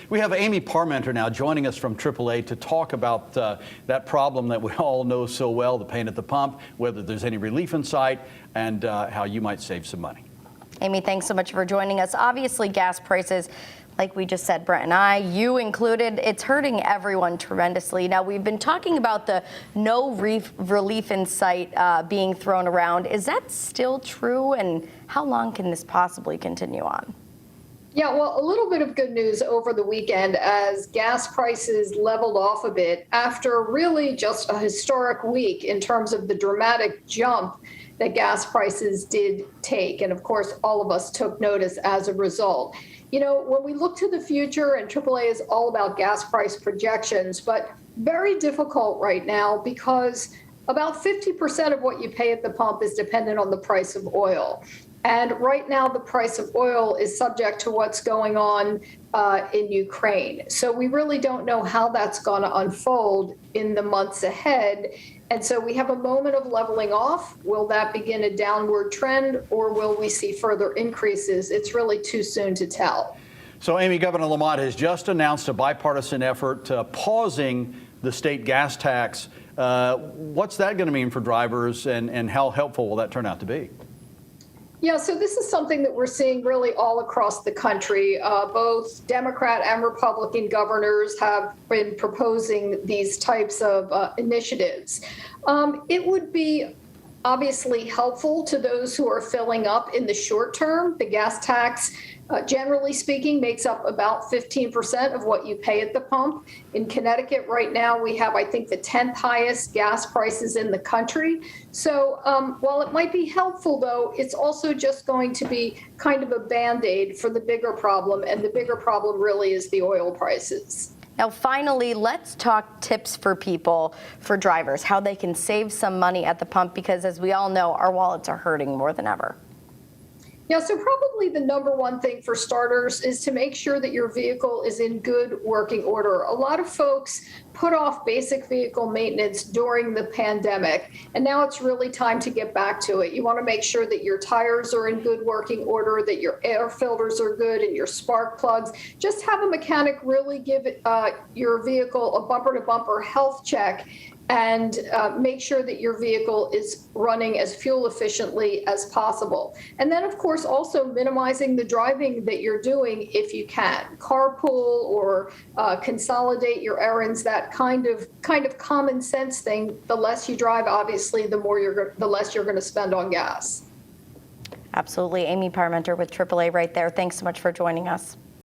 We have Amy Parmenter now joining us from AAA to talk about that problem that we all know so well, the pain at the pump, whether there's any relief in sight, and how you might save some money. Amy, thanks so much for joining us. Obviously, gas prices, like we just said, Brent and I, you included, it's hurting everyone tremendously. Now, we've been talking about the no relief in sight being thrown around. Is that still true, and how long can this possibly continue on? Yeah, well, a little bit of good news over the weekend as gas prices leveled off a bit after really just a historic week in terms of the dramatic jump that gas prices did take. And of course, all of us took notice as a result. You know, when we look to the future, and AAA is all about gas price projections, but very difficult right now because about 50% of what you pay at the pump is dependent on the price of oil. And right now, the price of oil is subject to what's going on in Ukraine. So we really don't know how that's going to unfold in the months ahead. And so we have a moment of leveling off. Will that begin a downward trend, or will we see further increases? It's really too soon to tell. So, Amy, Governor Lamont has just announced a bipartisan effort pausing the state gas tax. What's that going to mean for drivers, and how helpful will that turn out to be? Yeah, so this is something that we're seeing really all across the country. Both Democrat and Republican governors have been proposing these types of initiatives. It would be obviously helpful to those who are filling up in the short term. The gas tax, generally speaking, makes up about 15% of what you pay at the pump. In Connecticut right now, we have, I think, the 10th highest gas prices in the country. So while it might be helpful, though, it's also just going to be kind of a Band-Aid for the bigger problem. And the bigger problem really is the oil prices. Now, finally, let's talk tips for people, for drivers, how they can save some money at the pump, because as we all know, our wallets are hurting more than ever. Yeah, so probably the number one thing for starters is to make sure that your vehicle is in good working order. A lot of folks put off basic vehicle maintenance during the pandemic, and now it's really time to get back to it. You want to make sure that your tires are in good working order, that your air filters are good, and your spark plugs. Just have a mechanic really give your vehicle a bumper-to-bumper health check, and make sure that your vehicle is running as fuel efficiently as possible. And then, of course, also minimizing the driving that you're doing if you can. Carpool or consolidate your errands, that kind of common sense thing. The less you drive, obviously, the less you're going to spend on gas. Absolutely. Amy Parmenter with AAA right there. Thanks so much for joining us.